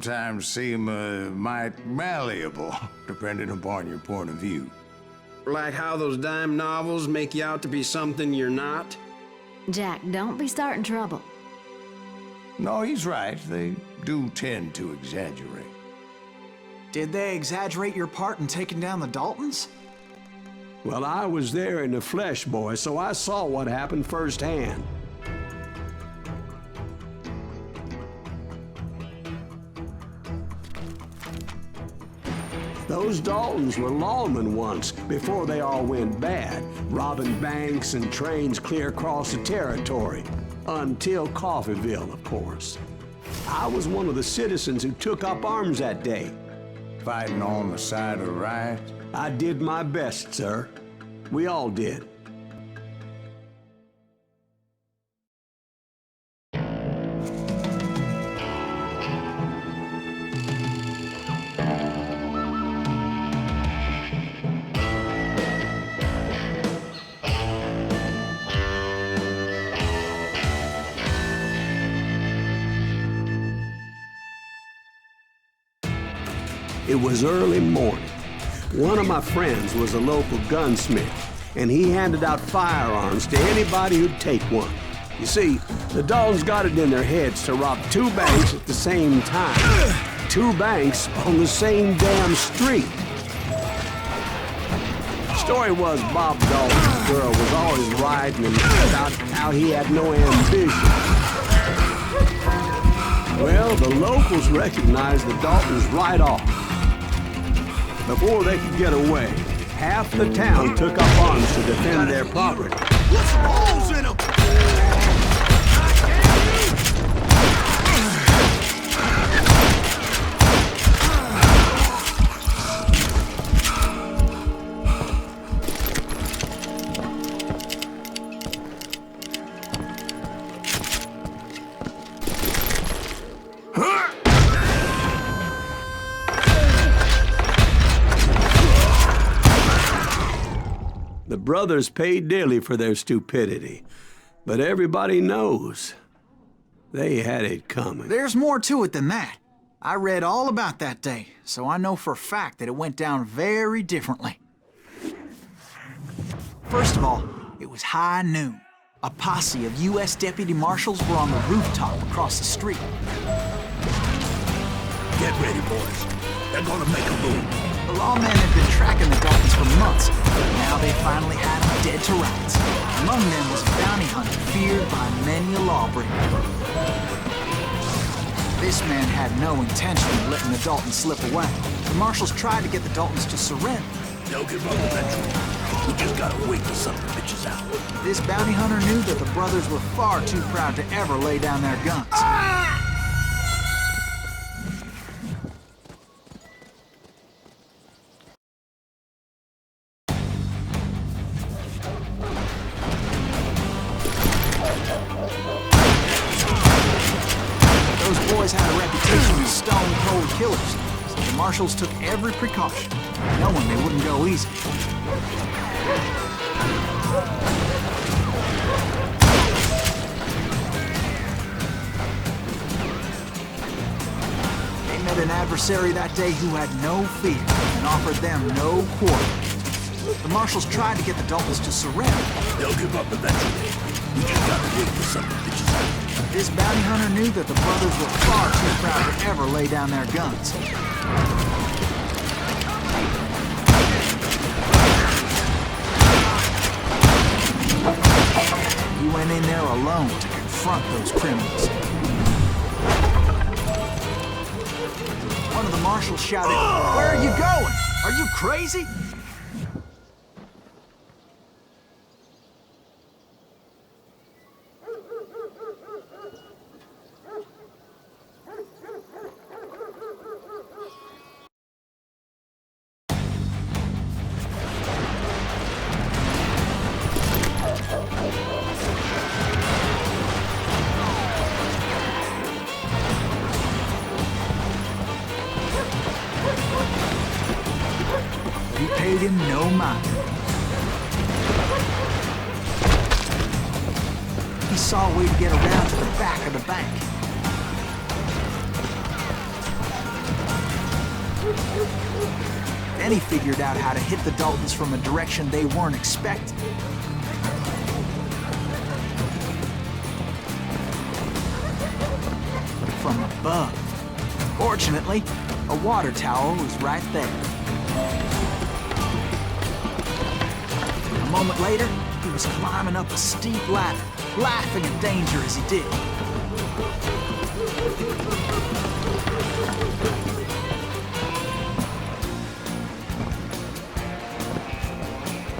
sometimes seem might malleable, depending upon your point of view. Like how those dime novels make you out to be something you're not? Jack, don't be starting trouble. No, he's right. They do tend to exaggerate. Did they exaggerate your part in taking down the Daltons? Well, I was there in the flesh, boy, so I saw what happened firsthand. Those Daltons were lawmen once, before they all went bad, robbing banks and trains clear across the territory. Until Coffeeville, of course. I was one of the citizens who took up arms that day. Fighting on the side of right? I did my best, sir. We all did. It was early morning. One of my friends was a local gunsmith, and he handed out firearms to anybody who'd take one. You see, the Daltons got it in their heads to rob 2 banks at the same time. 2 banks on the same damn street. Story was Bob Dalton's girl was always riding him about how he had no ambition. Well, the locals recognized the Daltons right off. Before they could get away, half the town took up arms to defend their property. Put some holes in them! The brothers paid dearly for their stupidity, but everybody knows they had it coming. There's more to it than that. I read all about that day, so I know for a fact that it went down very differently. First of all, it was high noon. A posse of U.S. deputy marshals were on the rooftop across the street. Get ready, boys. They're gonna make a move. The lawmen had been tracking the Daltons for months, but now they finally had them dead to rights. Among them was a bounty hunter feared by many a lawbreaker. This man had no intention of letting the Daltons slip away. The marshals tried to get the Daltons to surrender. They'll give up eventually. We just gotta wait till something bitches out. This bounty hunter knew that the brothers were far too proud to ever lay down their guns. Those boys had a reputation as stone-cold killers, so the marshals took every precaution, knowing they wouldn't go easy. They met an adversary that day who had no fear and offered them no quarter. The marshals tried to get the Daltons to surrender. They'll give up eventually. We just gotta wait till something bitches out. This bounty hunter knew that the brothers were far too proud to ever lay down their guns. He went in there alone to confront those criminals. One of the marshals shouted, "Where are you going? Are you crazy?" He paid him no mind. He saw a way to get around to the back of the bank. Then he figured out how to hit the Daltons from a direction they weren't expecting. From above. Fortunately, a water tower was right there. A moment later, he was climbing up a steep ladder, laughing at danger as he did.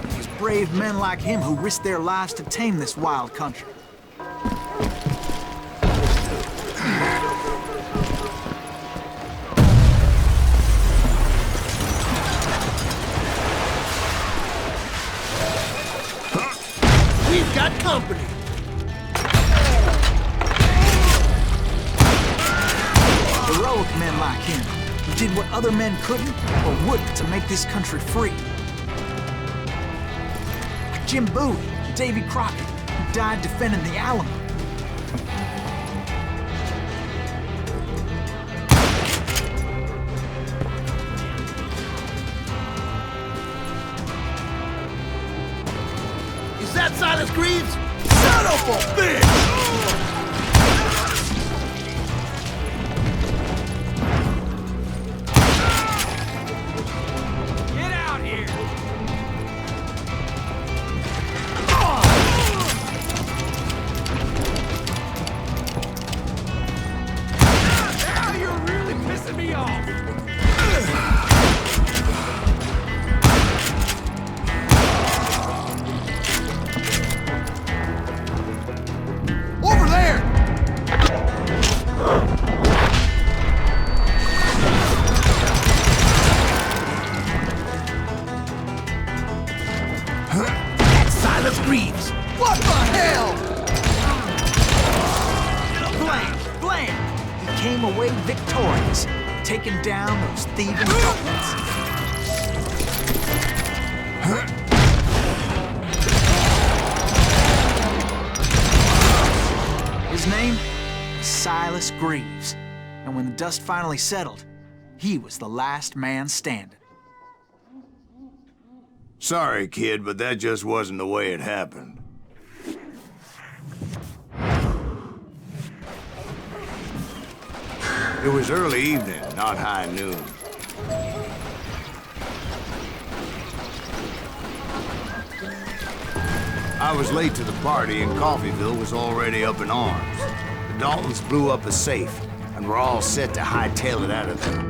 It was brave men like him who risked their lives to tame this wild country. We've got company. Heroic men like him, who did what other men couldn't or wouldn't to make this country free. Like Jim Bowie and Davy Crockett, who died defending the Alamo. Is that Silas Greaves? Son of a bitch! Get out here! Now you're really pissing me off! Over there! That's Silas Greaves! What the hell? Blam! He came away victorious, taking down those thieving Daltons. His name was Silas Greaves, and when the dust finally settled, he was the last man standing. Sorry, kid, but that just wasn't the way it happened. It was early evening, not high noon. I was late to the party and Coffeyville was already up in arms. The Daltons blew up a safe and were all set to hightail it out of there.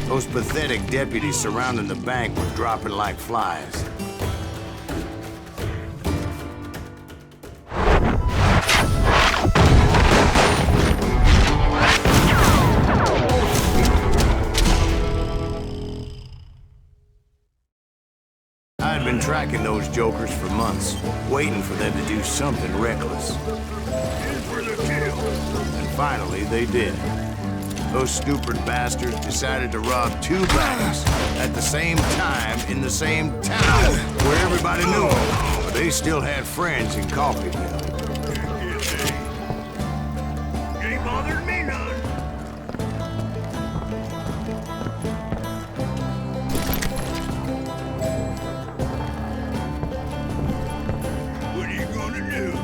Those pathetic deputies surrounding the bank were dropping like flies. I had been tracking those jokers for months, waiting for them to do something reckless. In for the kill! And finally, they did. Those stupid bastards decided to rob two banks at the same time in the same town where everybody knew them. But they still had friends in Coffeyville. Ain't bothered me none. What are you gonna do?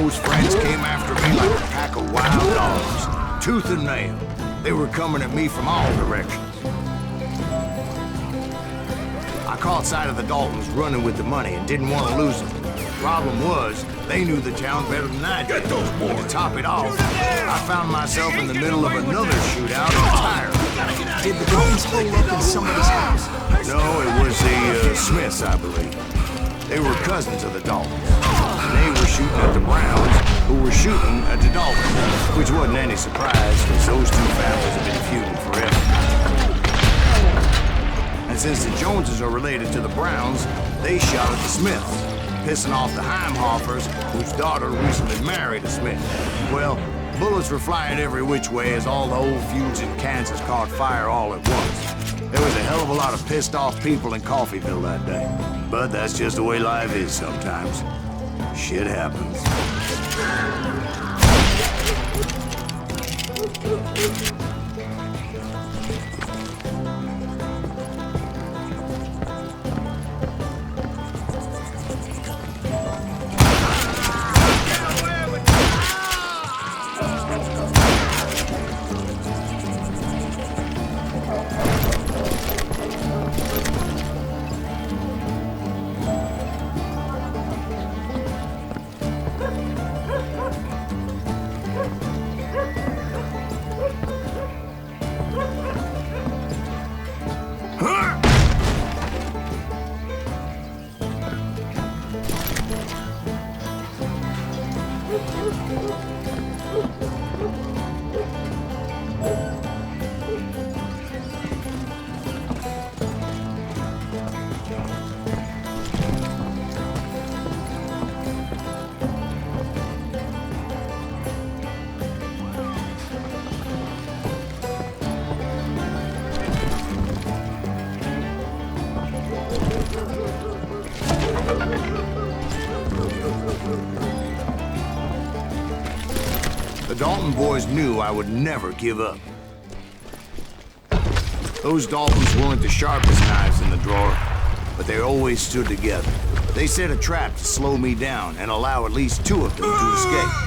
those friends came after me like a pack of wild dogs, tooth and nail. They were coming at me from all directions. I caught sight of the Daltons running with the money and didn't want to lose them. Problem was, they knew the town better than I did. Get those boys. To top it off, I found myself in the middle of another shootout entirely. Did the Daltons hole up in somebody's house? No, it was the Smiths, I believe. They were cousins of the Daltons. And they were shooting at the Browns, who were shooting at the Daltons, which wasn't any surprise, because those two families have been feuding forever. And since the Joneses are related to the Browns, they shot at the Smiths, pissing off the Heimhoffers, whose daughter recently married a Smith. Well, bullets were flying every which way as all the old feuds in Kansas caught fire all at once. There was a hell of a lot of pissed off people in Coffeyville that day. But that's just the way life is sometimes. Shit happens. The Dalton boys knew I would never give up. Those Daltons weren't the sharpest knives in the drawer, but they always stood together. They set a trap to slow me down and allow at least two of them to escape.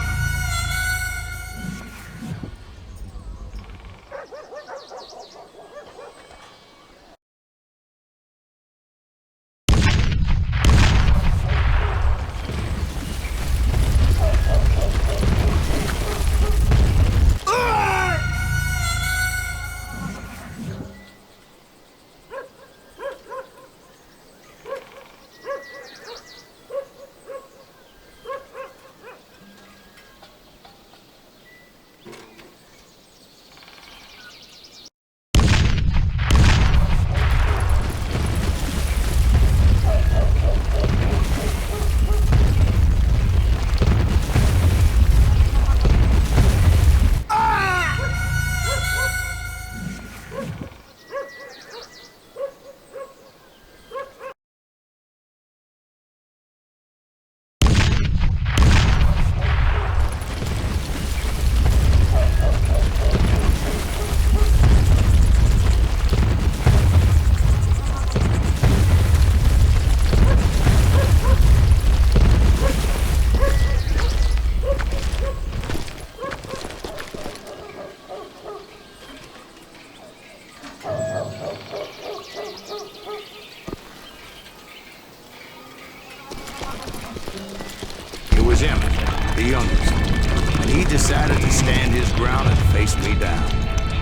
The youngest, and he decided to stand his ground and face me down.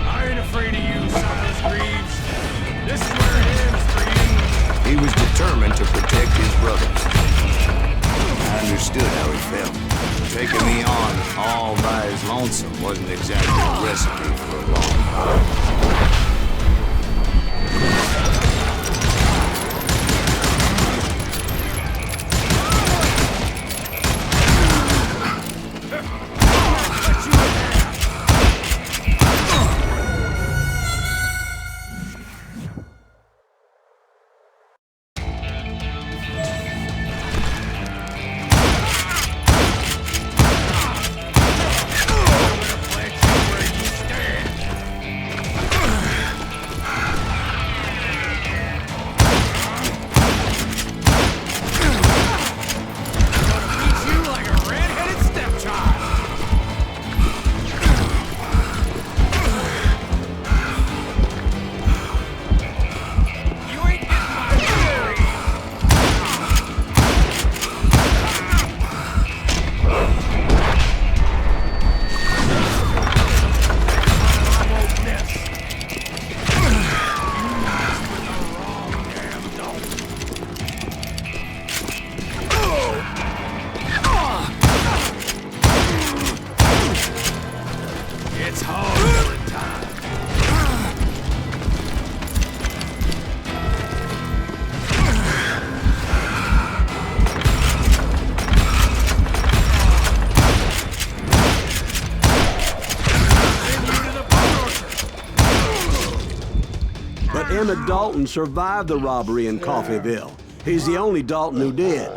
I ain't afraid of you, Silas Greaves. This is where it ends for you. He was determined to protect his brothers. I understood how he felt. Taking me on all by his lonesome wasn't exactly a recipe for a long time. Emmett Dalton survived the robbery in Coffeyville. He's the only Dalton who did.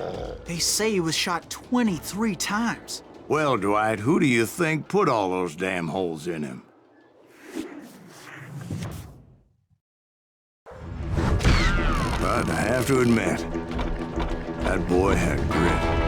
They say he was shot 23 times. Well, Dwight, who do you think put all those damn holes in him? But I have to admit, that boy had grit.